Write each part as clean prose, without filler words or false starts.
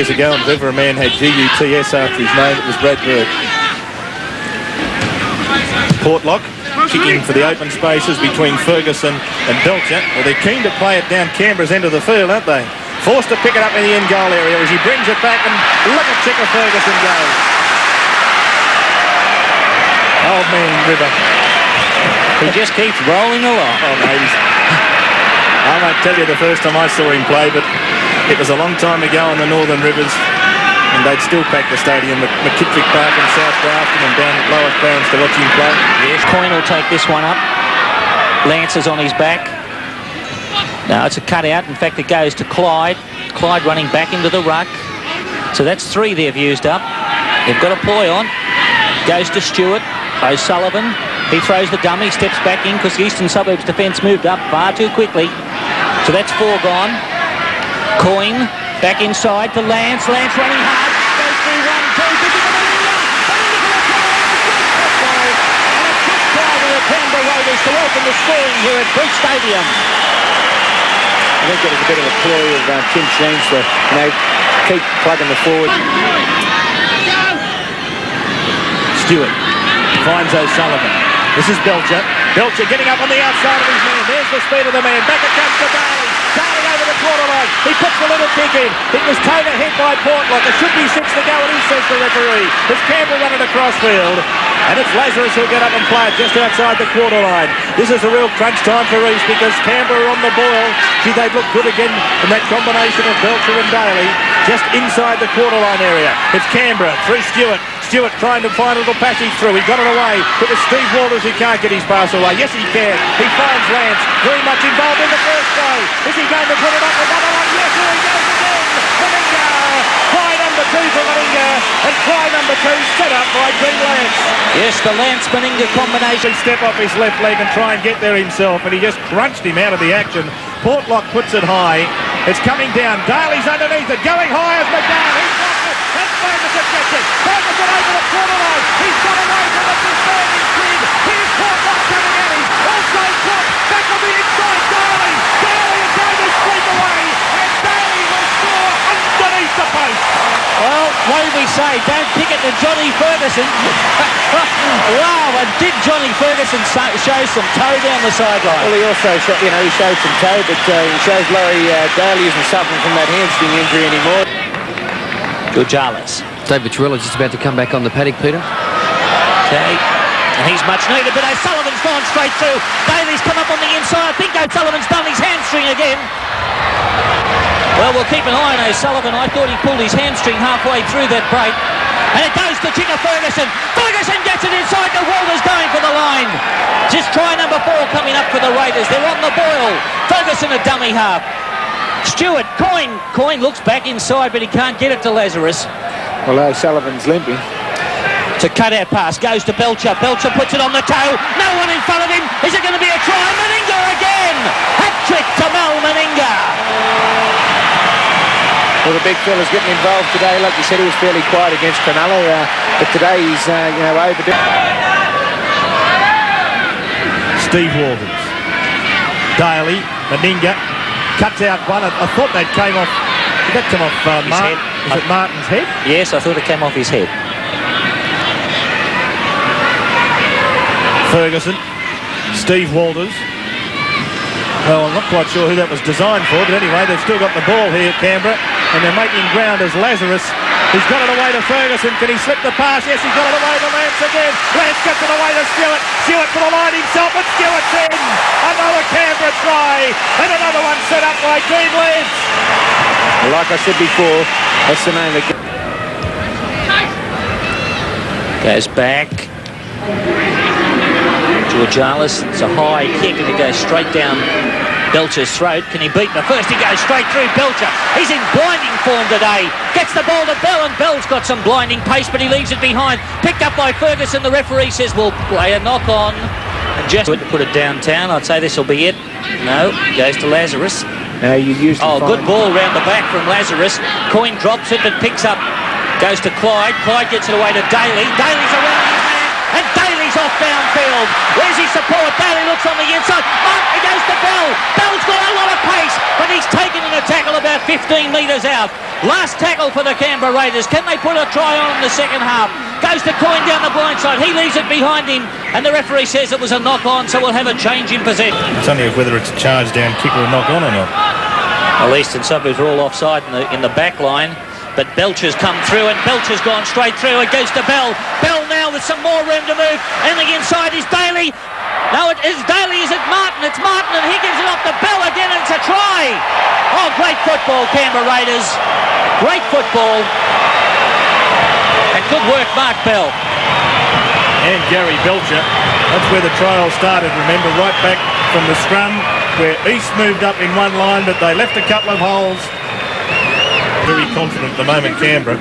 Years ago, and if ever a man had G-U-T-S after his name, it was Brad Burke. Portlock kicking for the open spaces between Ferguson and Belcher. Well, they're keen to play it down Canberra's end of the field, aren't they? Forced to pick it up in the end goal area as he brings it back, and look at Checker Ferguson go. Old man River. He just keeps rolling along. Oh, mate. I won't tell you the first time I saw him play, but it was a long time ago on the Northern Rivers, and they'd still pack the stadium at McKittrick Park in South Grafton and down at Lower Clarence to watch him play. Yes, Coyne will take this one up. Lance is on his back. Now it's a cutout. In fact, it goes to Clyde. Clyde running back into the ruck. So that's 3 they've used up. They've got a ploy on. Goes to Stewart. O'Sullivan. He throws the dummy, steps back in because the Eastern Suburbs defence moved up far too quickly. So that's 4 gone. Coyne back inside to Lance. Lance running hard. Goes through 1, 2. And a kick try to the Canberra Raiders to open the scoring here at Bridge Stadium. I think it was a bit of a ploy of Tim Sheens to, keep plugging the forward. Stewart finds O'Sullivan. This is Belcher. Belcher getting up on the outside of his man. There's the speed of the man. Back it comes to Daly. Daly over the quarter line. He puts the little kick in. It was towed ahead by Portlock. It should be 6 to go, and he says the referee. It's Canberra running across field. And it's Lazarus who'll get up and play it just outside the quarter line. This is a real crunch time for East because Canberra are on the boil. Gee, they've looked good again in that combination of Belcher and Daly. Just inside the quarter line area. It's Canberra through Stewart. Stewart trying to find a little passage through. He got it away. But it's Steve Walters who can't get his pass away. Yes, he can. He finds Lance. Very much involved in the first throw. Is he going to put it up another one? Yes, here he goes again. Meninga. Try number 2 for Meninga. And try number 2 set up by Green Lance. Yes, the Lance-Meninga combination. Step off his left leg and try and get there himself. And he just crunched him out of the action. Portlock puts it high. It's coming down. Daly's underneath it. Going high as McGahan. He's got it. And Ferguson gets it. Ferguson over the quarter line. He's got away from the disturbing kid. Here's Portlock coming at him. Also Klopp. Back on the inside. Daly. Daly is going to sweep away. And Daly will score underneath the post. Well, what did we say? Don't pick it to Johnny Ferguson. Wow, and did Johnny Ferguson show some toe down the sideline? Well, he also he showed some toe, but he shows Laurie Daly isn't suffering from that hamstring injury anymore. Gujalas. David Trewhella just about to come back on the paddock, Peter. Okay. And he's much needed, but O'Sullivan's gone straight through. Daly's come up on the inside. I think O'Sullivan's done his hamstring again. Well, we'll keep an eye on O'Sullivan. I thought he pulled his hamstring halfway through that break. And it goes to Chicker Ferguson. Ferguson gets it inside. The Walters going for the line. Just try number 4 coming up for the Raiders. They're on the boil. Ferguson a dummy half. Stewart, Coyne. Coyne looks back inside, but he can't get it to Lazarus. Well, O'Sullivan's limping. It's a cut-out pass. Goes to Belcher. Belcher puts it on the toe. No one in front of him. Is it going to be a try? Meninga again. Hat-trick to Mal Meninga. Well, the big fella's getting involved today. Like you said, he was fairly quiet against Trewhella, but today he's, overdoing. Steve Walters. Daly. Meninga. Cuts out one. I thought that came off. Did that come off Martin? Is it Martin's head? Yes, I thought it came off his head. Ferguson. Steve Walters. Well, I'm not quite sure who that was designed for, but anyway, they've still got the ball here at Canberra, and they're making ground as Lazarus. He's got it away to Ferguson. Can he slip the pass? Yes, he's got it away to Lance again. Lance gets it away to Stewart. Stewart for the line himself, and Stewart's in. Another Canberra try, and another one set up by Green Lance. Well, like I said before, that's the name of the game. Goes back. Georgialis, it's a high kick and it goes straight down Belcher's throat. Can he beat the first? He goes straight through Belcher. He's in blinding form today. Gets the ball to Bell, and Bell's got some blinding pace, but he leaves it behind. Picked up by Ferguson. The referee says we'll play a knock on. And just to put it downtown, I'd say this will be it. No, goes to Lazarus. No, you used to good ball round the back from Lazarus. Coyne drops it but picks up. Goes to Clyde. Clyde gets it away to Daly. Daly's around his man. and Daly's off downfield. Where's his support? Daly looks on the inside. Martin goes to Bell. Bell's got a lot of pace, but he's taken in a tackle about 15 metres out. Last tackle for the Canberra Raiders. Can they put a try on in the second half? Goes to Coyne down the blind side. He leaves it behind him, and the referee says it was a knock-on, so we'll have a change in possession. It's only whether it's a charge down kick or a knock-on or not. Well, Eastern Suburbs are all offside in the back line, but Belcher's come through, and Belcher's gone straight through. It goes to Bell. Bell now with some more room to move, and the inside is Daly. No, it is Daly. Is it Martin? It's Martin, and he gives it off to Bell again, and it's a try. Oh, great football, Canberra Raiders. Great football. And good work, Mark Bell. And Gary Belcher. That's where the trial started, remember, right back from the scrum, where East moved up in one line, but they left a couple of holes. Very confident at the moment, Canberra.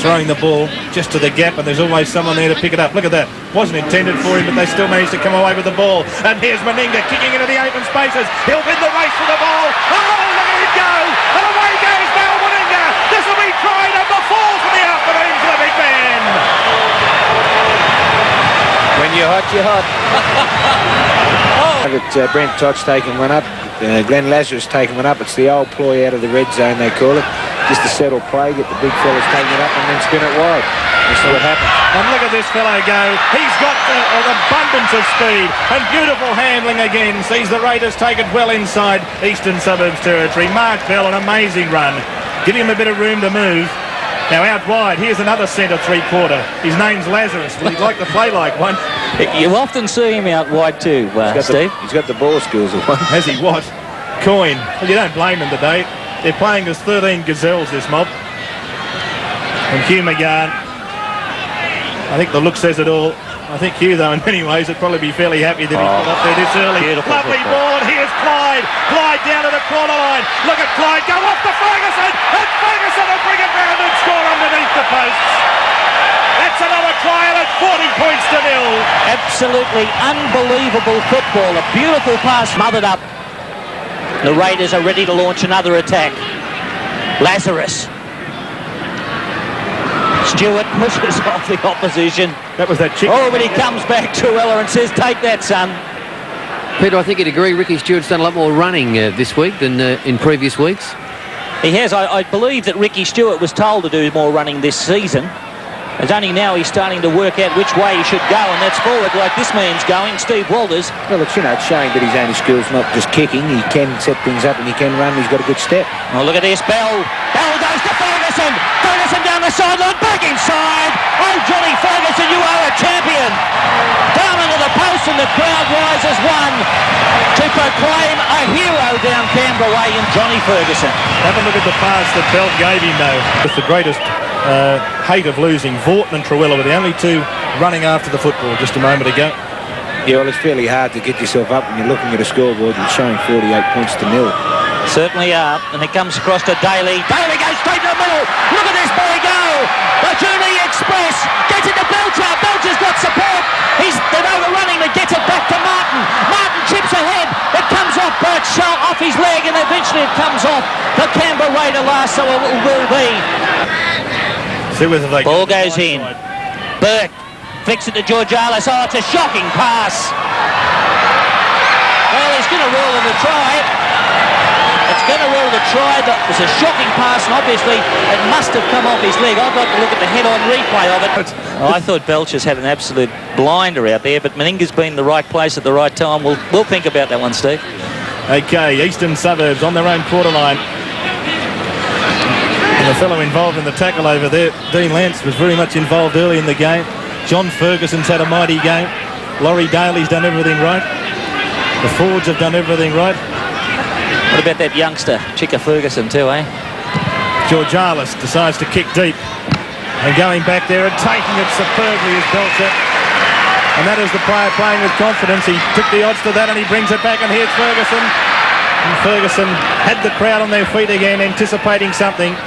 Throwing the ball just to the gap, and there's always someone there to pick it up. Look at that. Wasn't intended for him, but they still managed to come away with the ball. And here's Meninga kicking into the open spaces. He'll win the race for the ball. Oh, look at him go. And away goes Mal Meninga. This will be try number 4 for the afternoon for the big man. When you're hot, you're hot. Brent Todd's taking one up. Glenn Lazarus taking one up. It's the old ploy out of the red zone, they call it. Just to settle play, get the big fellas taking it up and then spin it wide. We'll see what happens. And look at this fellow go. He's got an abundance of speed and beautiful handling again. Sees the Raiders take it well inside Eastern Suburbs territory. Mark Bell, an amazing run. Give him a bit of room to move. Now out wide, here's another centre three-quarter. His name's Lazarus. Well, he'd like to play like one. You often see him out wide too, Steve. He's got the ball skills of one. Has he what? Coyne. Well, you don't blame him today. They're playing as 13 gazelles, this mob. And Hugh McGahan. I think the look says it all. I think Hugh, though, in many ways, would probably be fairly happy that he got up there this early. Lovely ball, and here's Clyde. Clyde down to the corner line. Look at Clyde go off to Ferguson, and Ferguson will bring it round and score underneath the posts. That's another trial at 40 points to 0. Absolutely unbelievable football. A beautiful pass smothered up. The Raiders are ready to launch another attack. Lazarus. Stewart pushes off the opposition. That was that chicken. Oh, but he comes back, Trewhella, and says, take that, son. Peter, I think you'd agree Ricky Stewart's done a lot more running this week than in previous weeks. He has. I believe that Ricky Stewart was told to do more running this season. It's only now he's starting to work out which way he should go, and that's forward like this man's going, Steve Walters. Well, it's showing that his only skill's not just kicking. He can set things up and he can run. He's got a good step. Oh, look at this. Bell goes to Ferguson. Ferguson down the sideline, back inside. Oh, Johnny Ferguson, you are a champion. Down into the post, and the crowd rises one to proclaim a hero down Canberra Way in Johnny Ferguson. Have a look at the pass that Bell gave him, though. With the greatest hate of losing, Vautin and Trewhella were the only two running after the football just a moment ago. Yeah, well, it's fairly hard to get yourself up when you're looking at a scoreboard and showing 48 points to 0. Certainly are, and it comes across to Daly. Daly goes straight to the middle. Look at this boy go. The Junie Express gets it to Belcher. Belcher's got support. They're overrunning. It gets it back to Martin. Martin chips ahead. It comes off Burke's shot, off his leg, and eventually it comes off the Canberra Raider last, so it will be. See whether they ball goes in. Burke flicks it to Georgialis. Oh, it's a shocking pass. Well, he's going to rule on the try. It's going to rule the try. That was a shocking pass, and obviously it must have come off his leg. I'd like to look at the head-on replay of it. Oh, I thought Belcher's had an absolute blinder out there, but Meninga's been in the right place at the right time. We'll think about that one, Steve. Okay, Eastern Suburbs on their own quarter line. And the fellow involved in the tackle over there, Dean Lance, was very much involved early in the game. John Ferguson's had a mighty game. Laurie Daly's done everything right. The Fords have done everything right. What about that youngster, Chicka Ferguson too, eh? Georgialis decides to kick deep. And going back there and taking it superbly is Belcher. And that is the player playing with confidence. He took the odds to that and he brings it back, and here's Ferguson. And Ferguson had the crowd on their feet again, anticipating something.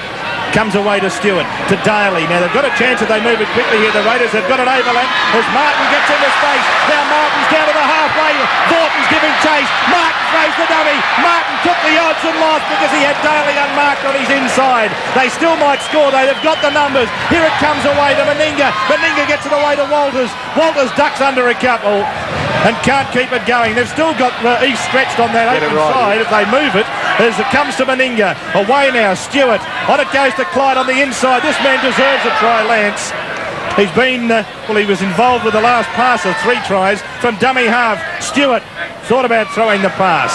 Comes away to Stewart, to Daly. Now they've got a chance if they move it quickly here. The Raiders have got an overlap as Martin gets into space. Now Martin's down to the halfway. Vautin's giving chase. Martin throws the dummy. Martin took the odds and lost because he had Daly unmarked on his inside. They still might score though. They've got the numbers. Here it comes away to Meninga. Meninga gets it away to Walters. Walters ducks under a couple and can't keep it going. They've still got East stretched on that open side if they move it. As it comes to Meninga. Away now, Stewart. On it goes to Clyde on the inside. This man deserves a try, Lance. He's been, he was involved with the last pass of 3 tries from dummy half. Stewart thought about throwing the pass.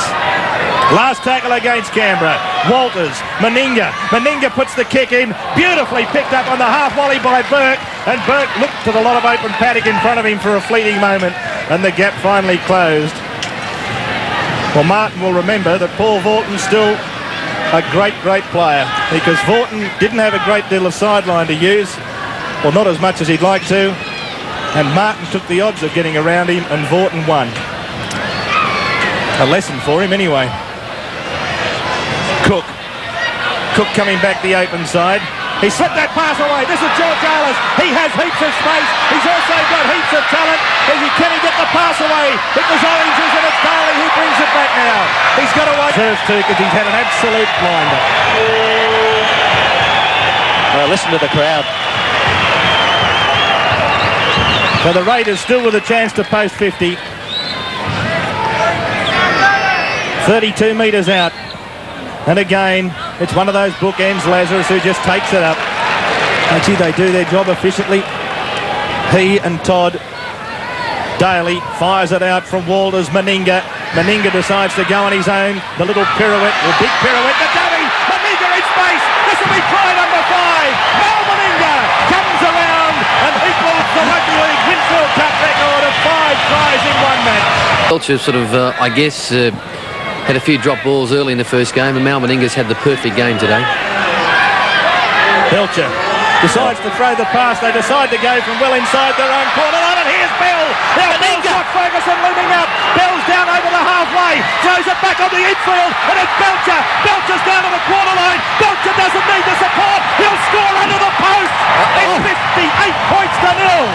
Last tackle against Canberra. Walters, Meninga. Meninga puts the kick in. Beautifully picked up on the half volley by Burke. And Burke looked to the lot of open paddock in front of him for a fleeting moment. And the gap finally closed. Well, Martin will remember that Paul Vautin's still a great, great player because Vautin didn't have a great deal of sideline to use, well, not as much as he'd like to, and Martin took the odds of getting around him and Vautin won. A lesson for him anyway. Cook coming back the open side. He slipped that pass away. This is George Arliss. He has heaps of space. He's also got heaps of talent. Can he get the pass away? It was Oranges and it's Daly who brings it back now. He's got to wait. Deserves to because he's had an absolute blinder. Well, listen to the crowd. So the Raiders still with a chance to post 50. 32 metres out. And again, it's one of those bookends, Lazarus, who just takes it up. Actually, they do their job efficiently. He and Todd. Daly fires it out from Walters. Meninga decides to go on his own. The little pirouette, the big pirouette, the dummy. Meninga in space. This will be try number 5. Mal Meninga comes around and equals the Rugby League Winfield Cup record of 5 tries in one match. Belcher sort of, I guess, had a few drop balls early in the first game, and Mal Meninga's had the perfect game today. Belcher decides to throw the pass. They decide to go from well inside their own corner. And here's Bell. Now Bell's got Ferguson looming up. Bell's down over the halfway. Throws it back on the infield. And it's Belcher. Belcher's down to the quarter line. Belcher doesn't need the support. He'll score under the post. It's 58 points to 0.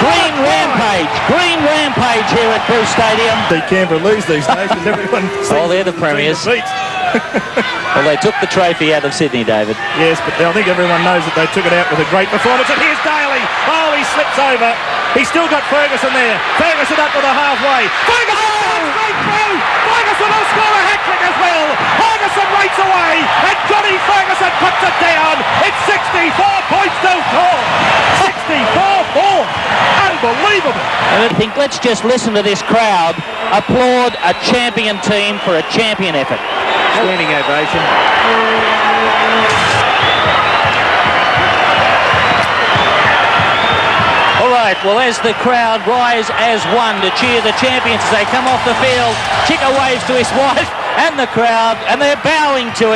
Green rampage here at Bruce Stadium. See Canberra lose these days because everyone Oh, they're the premiers. Well, they took the trophy out of Sydney, David. Yes, but I think everyone knows that they took it out with a great performance. And here's Daly. Oh, he slips over. He's still got Ferguson there. Ferguson up to the halfway. Ferguson goes straight through. Ferguson will score a hat-trick as well. Ferguson rates away. And Johnny Ferguson puts it down. It's 64 points to 4. 64-4. Unbelievable. And I think let's just listen to this crowd applaud a champion team for a champion effort. Standing ovation. All right, well, as the crowd rise as one to cheer the champions as they come off the field, Chico waves to his wife and the crowd, and they're bowing to him.